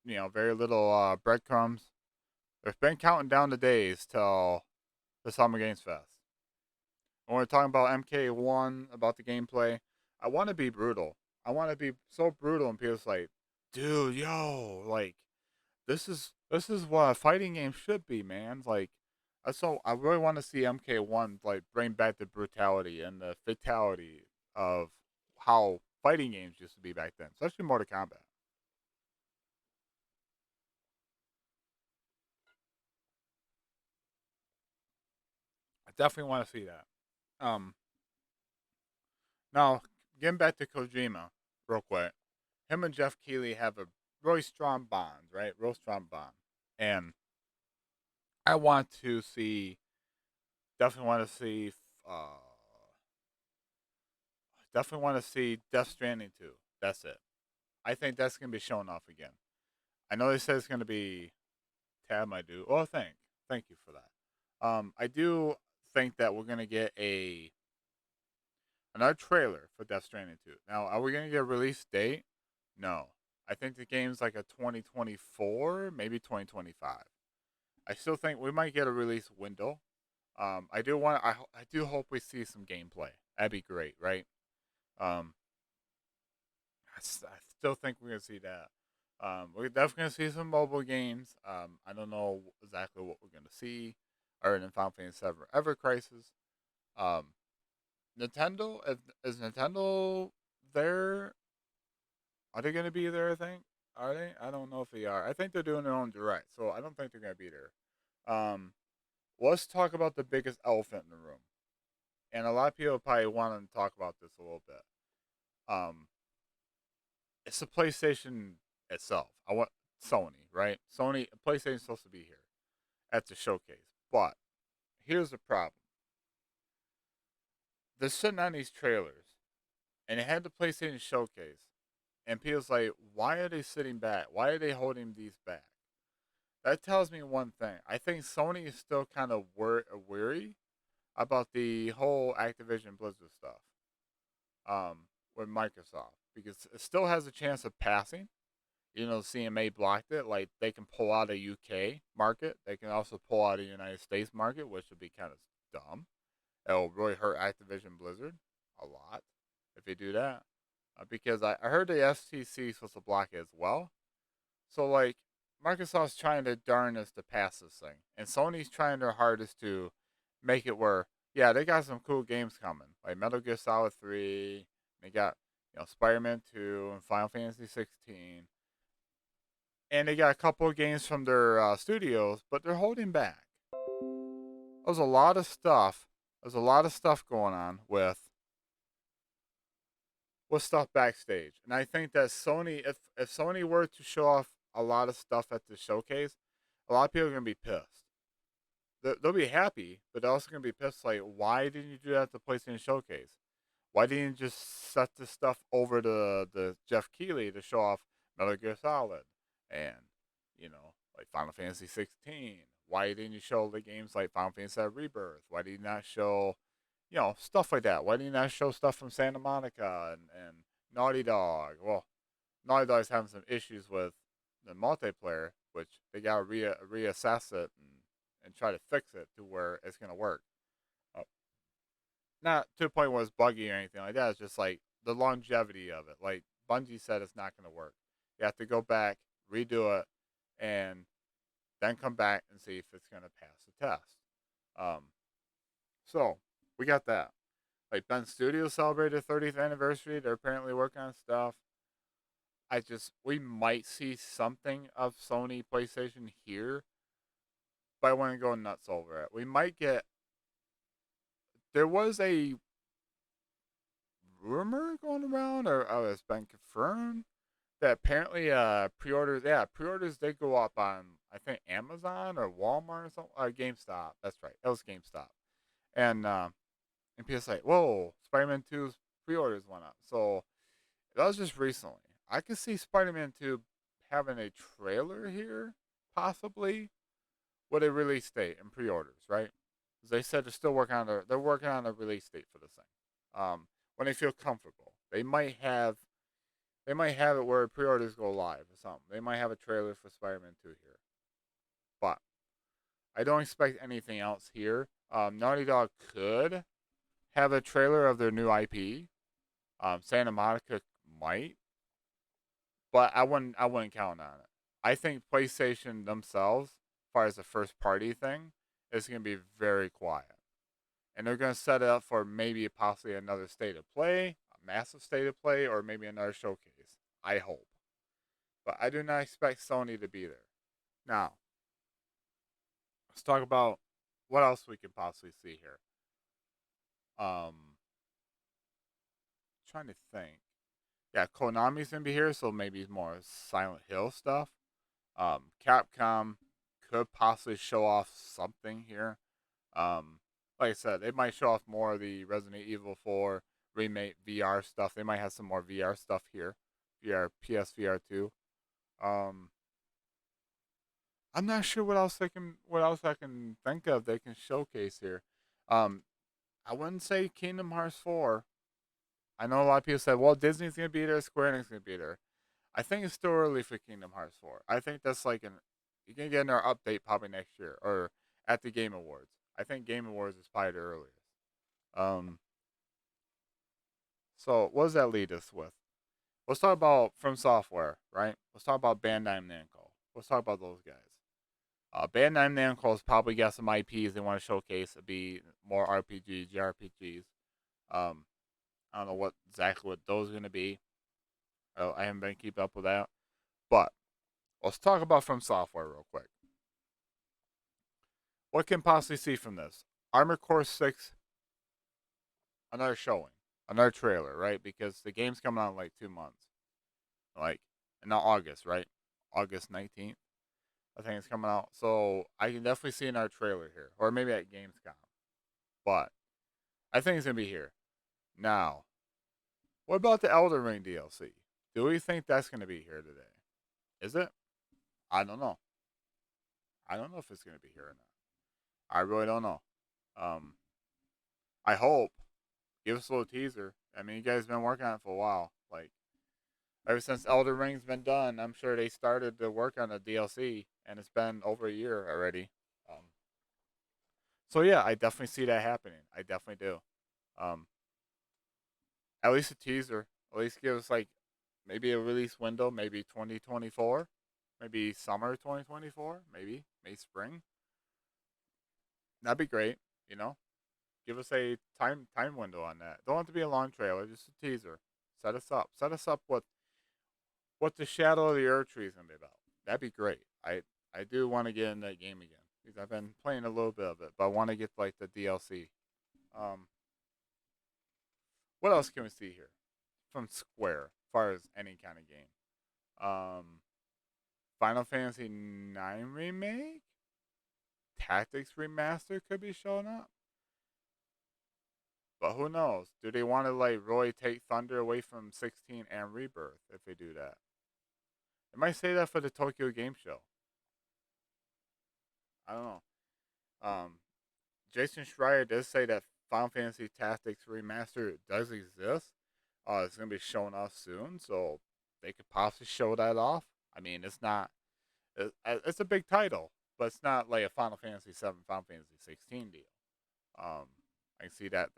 very little breadcrumbs. They've been counting down the days till the Summer Games Fest. When we're talking about MK1, about the gameplay, I want to be brutal. I want to be so brutal, and people's like, dude, yo, like, this is what a fighting game should be, man. Like, I really want to see MK1 like bring back the brutality and the fatality of how fighting games used to be back then, especially Mortal Kombat. I definitely want to see that. Um, Now getting back to Kojima, real quick, him and Jeff Keighley have a really strong bond, right? Real strong bond, and I want to see, definitely want to see, uh, definitely want to see Death Stranding 2. That's it. I think that's gonna be showing off again. I know they said it's gonna be Tab. I do. Oh, thank you for that. I do think that we're gonna get another trailer for Death Stranding 2. Now, are we gonna get a release date? No. I think the game's like a 2024, maybe 2025. I still think we might get a release window. I do hope we see some gameplay. That'd be great, right? Um, I still think we're gonna see that. We're definitely gonna see some mobile games. I don't know exactly what we're gonna see, or in Final Fantasy VII Ever Crisis. Um, Nintendo is Nintendo there? Are they gonna be there? I think. Are they? I don't know if they are. I think they're doing their own direct, so I don't think they're gonna be there. Um, let's talk about the biggest elephant in the room, and a lot of people probably want to talk about this a little bit. Um, it's the PlayStation itself. I want Sony, right? Sony, PlayStation's supposed to be here at the showcase, but here's the problem: they're sitting on these trailers, and it had the PlayStation showcase, and people's like, why are they sitting back? Why are they holding these back? That tells me one thing. I think Sony is still kind of weary about the whole Activision Blizzard stuff with Microsoft because it still has a chance of passing. You know, CMA blocked it. Like they can pull out a UK market. They can also pull out a United States market, which would be kind of dumb. It'll really hurt Activision Blizzard a lot if they do that. Because I heard the FTC is supposed to block it as well. So like Microsoft's trying their darndest to pass this thing, and Sony's trying their hardest to make it where yeah they got some cool games coming like Metal Gear Solid 3. They got Spider-Man 2 and Final Fantasy 16, and they got a couple of games from their studios, but they're holding back. There's a lot of stuff. There's a lot of stuff going on with stuff backstage, and I think that Sony, if Sony were to show off a lot of stuff at the showcase, a lot of people are gonna be pissed. They'll be happy, but they're also gonna be pissed. Like, why didn't you do that at the PlayStation Showcase? Why didn't you just set this stuff over to the Jeff Keighley to show off Metal Gear Solid and like Final Fantasy 16? Why didn't you show the games like Final Fantasy VII Rebirth? Why did you not show stuff like that? Why didn't you not show stuff from Santa Monica and Naughty Dog? Well, Naughty Dog's having some issues with the multiplayer, which they gotta reassess it and try to fix it to where it's gonna work. Uh, Not to the point where it's buggy or anything like that. It's just like the longevity of it. Like Bungie said, it's not gonna work. You have to go back, redo it, and then come back and see if it's gonna pass the test. Um, so we got that. Like Ben Studios celebrated 30th anniversary. They're apparently working on stuff. We might see something of Sony PlayStation here, but I want to go nuts over it. We might get. There was a rumor going around, or it's been confirmed that apparently pre-orders did go up on I think Amazon or Walmart or something, GameStop. That's right, it was GameStop, and people say, "Whoa, Spider-Man 2's pre-orders went up." So that was just recently. I could see Spider-Man 2 having a trailer here, possibly, with a release date and pre-orders, right? As they said, they're working on a release date for this thing. When they feel comfortable, they might have it where pre-orders go live or something. They might have a trailer for Spider-Man 2 here, but I don't expect anything else here. Naughty Dog could have a trailer of their new IP. Santa Monica might, but I wouldn't count on it. I think PlayStation themselves, as far as the first party thing, is going to be very quiet. And they're going to set it up for maybe possibly another state of play, a massive state of play, or maybe another showcase. I hope. But I do not expect Sony to be there. Now, let's talk about what else we could possibly see here. Trying to think. Yeah, Konami's gonna be here, so maybe more Silent Hill stuff. Capcom could possibly show off something here. Like I said, they might show off more of the Resident Evil 4 remake VR stuff. They might have some more VR stuff here. PSVR 2. Um, I'm not sure what else I can think of they can showcase here. Um, I wouldn't say Kingdom Hearts 4. I know a lot of people said, well, Disney's gonna be there, Square Enix is gonna be there. I think it's still early for Kingdom Hearts 4. I think that's like you can get another update probably next year or at the Game Awards. I think Game Awards is probably the earliest. Um, so what does that lead us with? Let's talk about From Software, right? Let's talk about Bandai Namco. Let's talk about those guys. Bandai Namco's probably got some IPs they want to showcase to be more RPGs, JRPGs. Um, I don't know what those are going to be. I haven't been keeping up with that. But let's talk about From Software real quick. What can possibly see from this? Armored Core 6, another showing, another trailer, right? Because the game's coming out in like 2 months. Like, not August, right? August 19th. I think it's coming out. So I can definitely see another trailer here. Or maybe at Gamescom. But I think it's going to be here. Now, what about the Elden Ring DLC? Do we think that's going to be here today? Is it? I don't know. I don't know if it's going to be here or not. I really don't know. Um, I hope. Give us a little teaser. I mean, you guys have been working on it for a while. Like, ever since Elden Ring's been done, I'm sure they started to work on the DLC, and it's been over a year already. Um, so yeah, I definitely see that happening. I definitely do. Um, at least a teaser. At least give us like maybe a release window, maybe 2024, maybe summer 2024, maybe spring. That'd be great. You know, give us a time window on that. Don't have to be a long trailer, just a teaser. Set us up. Set us up what the Shadow of the Earth Tree is gonna be about. That'd be great. I do want to get in that game again because I've been playing a little bit of it, but I want to get like the DLC. Um, what else can we see here from Square as far as any kind of game? Um, Final Fantasy IX remake, Tactics remaster could be showing up, but who knows? Do they want to like really take Thunder away from 16 and Rebirth if they do that? They might say that for the Tokyo Game Show. I don't know. Um, Jason Schreier does say that Final Fantasy Tactics Remaster does exist. It's going to be showing off soon, so they could possibly show that off. I mean, it's a big title, but it's not like a Final Fantasy 7, Final Fantasy 16 deal. Um, I can see that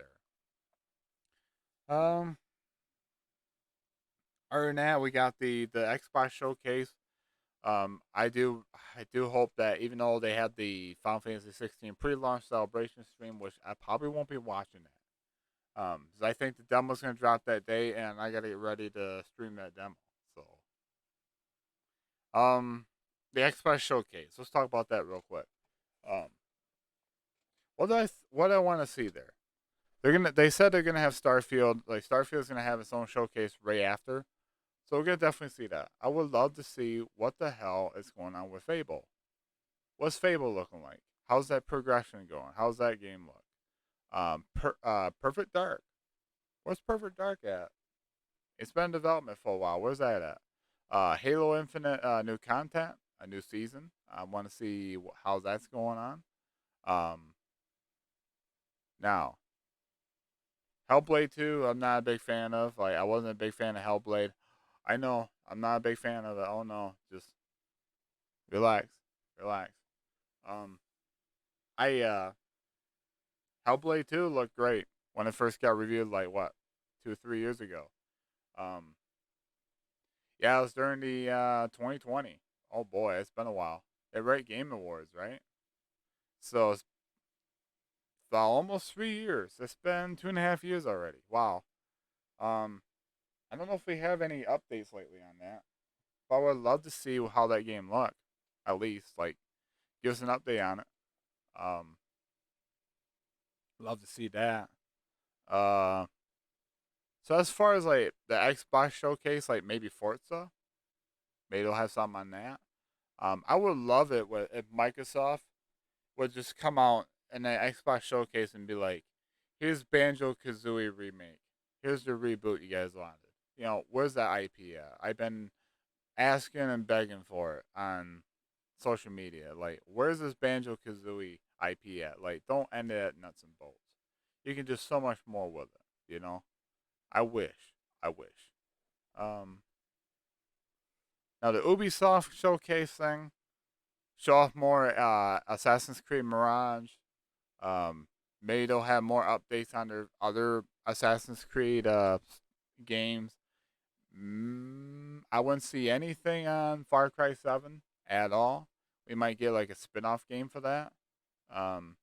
there. Um, Other than that, we got the Xbox showcase. I do hope that even though they had the Final Fantasy 16 pre-launch celebration stream, which I probably won't be watching that, 'cause I think the demo's gonna drop that day, and I gotta get ready to stream that demo. So, um, the Xbox showcase. Let's talk about that real quick. Um, what I want to see there? They said they're gonna have Starfield. Like Starfield's gonna have its own showcase right after. So we're gonna definitely see that. I would love to see what the hell is going on with Fable. What's Fable looking like? How's that progression going? How's that game look? Perfect Dark. Where's Perfect Dark at? It's been in development for a while. Where's that at? Halo Infinite new content, a new season. I want to see how that's going on. Um, Now Hellblade 2, I'm not a big fan of. Like I wasn't a big fan of Hellblade. I know I'm not a big fan of it. Oh no, just relax, relax. Um, I Hellblade 2 looked great when it first got reviewed, like what, 2 or 3 years ago. Um, yeah, it was during the 2020. Oh boy, it's been a while. They rate Game Awards, right? So it's about almost 3 years. It's been 2.5 years already. Wow. Um, I don't know if we have any updates lately on that, but I would love to see how that game looked. At least, like, give us an update on it. Um, Love to see that. Uh, so as far as like the Xbox showcase, like maybe Forza, maybe they'll have something on that. I would love it if Microsoft would just come out in the Xbox showcase and be like, "Here's Banjo Kazooie remake. Here's the reboot you guys wanted. You know, where's that IP at? I've been asking and begging for it on social media. Like, where's this Banjo Kazooie IP at? Like, don't end it at nuts and bolts. You can do so much more with it. You know, I wish. I wish. Um, Now the Ubisoft showcase thing, show off more Assassin's Creed Mirage. Um, Maybe they'll have more updates on their other Assassin's Creed games. I wouldn't see anything on Far Cry 7 at all. We might get like a spin-off game for that. Um,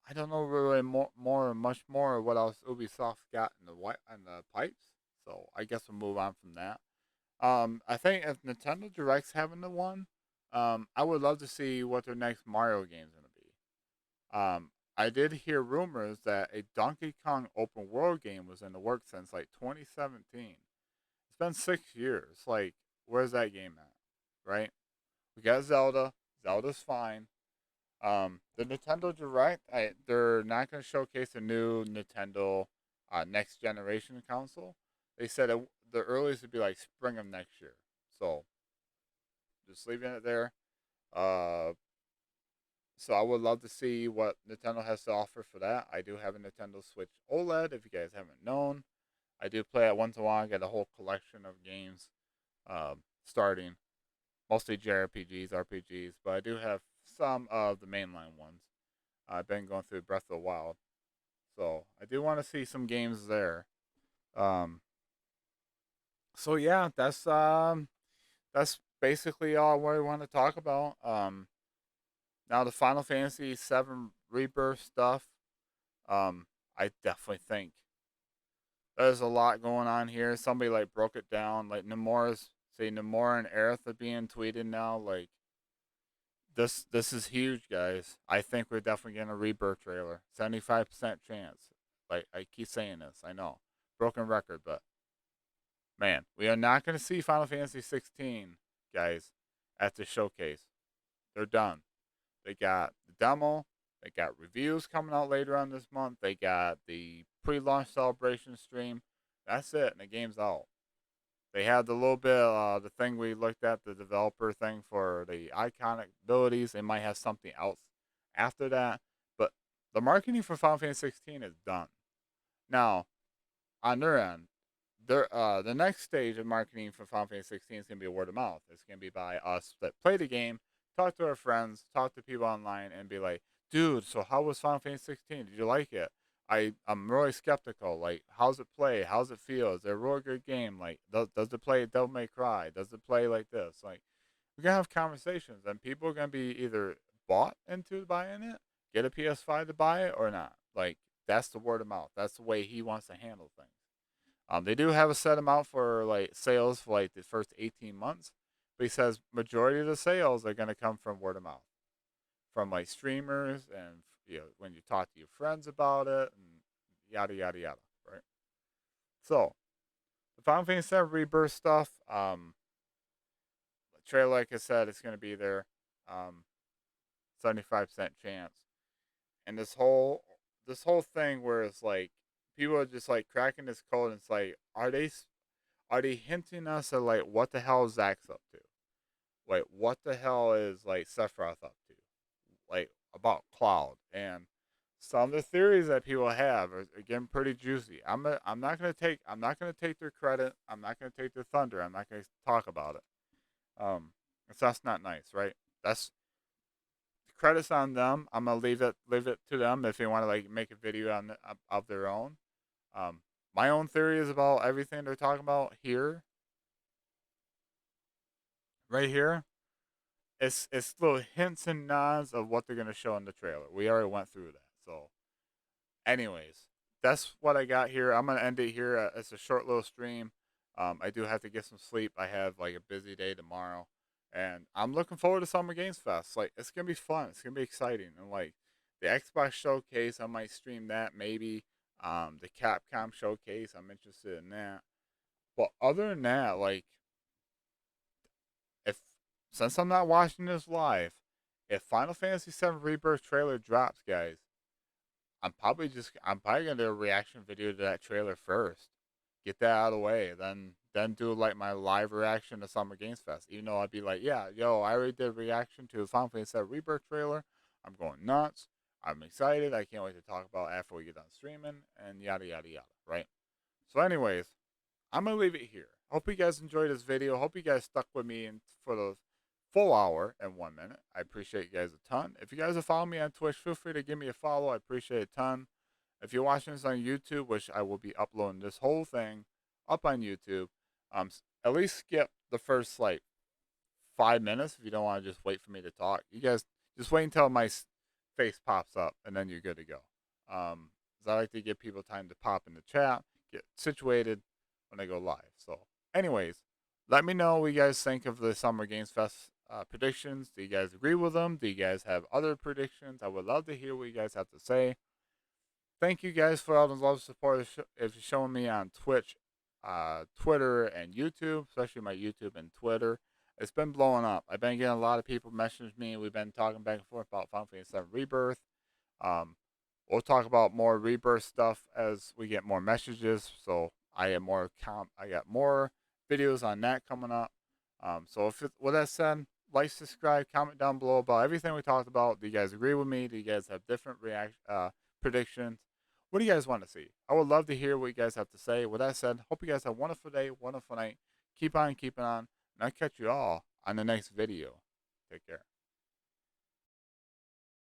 I don't know really much more what else Ubisoft's got in the pipes. So I guess we'll move on from that. I think if Nintendo Direct's having the one, I would love to see what their next Mario game's gonna be. I did hear rumors that a Donkey Kong open world game was in the works since like 2017. It's been 6 years. Like, where's that game at? Right? We got Zelda. Zelda's fine. The Nintendo Direct, they're not going to showcase a new Nintendo next generation console. They said the earliest would be like spring of next year. So just leaving it there. Uh, so I would love to see what Nintendo has to offer for that. I do have a Nintendo Switch OLED. If you guys haven't known, I do play it once in a while. I get a whole collection of games, starting mostly JRPGs, RPGs, but I do have some of the mainline ones. I've been going through Breath of the Wild, so I do want to see some games there. Um, so yeah, that's basically all what I want to talk about. Now the Final Fantasy VII Rebirth stuff. I definitely think there's a lot going on here. Somebody like broke it down. Like Nomura and Aerith are being tweeted now. Like this is huge, guys. I think we're definitely getting a Rebirth trailer. 75% chance. Like I keep saying this, I know, broken record, but man, we are not going to see Final Fantasy 16, guys, at the showcase. They're done. They got the demo. They got reviews coming out later on this month. They got the pre-launch celebration stream. That's it, and the game's out. They had the little bit, the thing we looked at, the developer thing for the iconic abilities. They might have something else after that, but the marketing for Final Fantasy 16 is done. Now, on their end, the next stage of marketing for Final Fantasy 16 is going to be word of mouth. It's going to be by us that play the game, talk to our friends, talk to people online, and be like, dude, so how was Final Fantasy 16? Did you like it? I'm really skeptical. Like, how's it play? How's it feel? Is it a really good game? Like, does it play Devil May Cry? Does it play like this? Like, we're gonna have conversations, and people are gonna be either bought into buying it, get a PS5 to buy it, or not. Like, that's the word of mouth. That's the way he wants to handle things. They do have a set amount for like sales for like the first 18 months, but he says majority of the sales are gonna come from word of mouth, from like streamers and when you talk to your friends about it and yada yada yada, right? So the Final Fantasy VII Rebirth stuff, the trailer, like I said, it's gonna be there, 75% chance, and this whole thing where it's like people are just like cracking this code, and it's like, are they hinting us at like what the hell Zach's up to? Like what the hell is like Sephiroth up to? Like about Cloud, and some of the theories that people have are getting pretty juicy. I'm not gonna take their credit. I'm not gonna take their thunder. I'm not gonna talk about it. That's not nice, right? That's the credits on them. I'm gonna leave it to them if they want to like make a video of their own. My own theory is about everything they're talking about here, right here. It's little hints and nods of what they're gonna show in the trailer. We already went through that. So, anyways, that's what I got here. I'm gonna end it here. It's a short little stream. I do have to get some sleep. I have like a busy day tomorrow, and I'm looking forward to Summer Games Fest. Like it's gonna be fun. It's gonna be exciting, and like the Xbox showcase, I might stream that maybe. The Capcom showcase, I'm interested in that. But other than that, like if since I'm not watching this live, if Final Fantasy VII Rebirth trailer drops, guys, I'm probably gonna do a reaction video to that trailer first. Get that out of the way, then do like my live reaction to Summer Games Fest. Even though I'd be like, yeah, yo, I already did a reaction to the Final Fantasy VII Rebirth trailer. I'm going nuts. I'm excited. I can't wait to talk about it after we get done streaming and yada yada yada. Right. So, anyways, I'm gonna leave it here. Hope you guys enjoyed this video. Hope you guys stuck with me for the full hour and 1 minute. I appreciate you guys a ton. If you guys are following me on Twitch, feel free to give me a follow. I appreciate it a ton. If you're watching this on YouTube, which I will be uploading this whole thing up on YouTube. At least skip the first like 5 minutes if you don't want to just wait for me to talk. You guys just wait until my face pops up, and then you're good to go. 'Cause I like to give people time to pop in the chat, get situated when I go live. So, anyways, let me know what you guys think of the Summer Games Fest predictions. Do you guys agree with them? Do you guys have other predictions? I would love to hear what you guys have to say. Thank you guys for all the love and support if you're showing me on Twitch, Twitter, and YouTube, especially my YouTube and Twitter. It's been blowing up. I've been getting a lot of people message me. We've been talking back and forth about Final Fantasy VII Rebirth. We'll talk about more Rebirth stuff as we get more messages. So I have more I got more videos on that coming up. So with that said, like, subscribe, comment down below about everything we talked about. Do you guys agree with me? Do you guys have different predictions? What do you guys want to see? I would love to hear what you guys have to say. With that said, hope you guys have a wonderful day, wonderful night. Keep on keeping on, and I'll catch you all on the next video. Take care.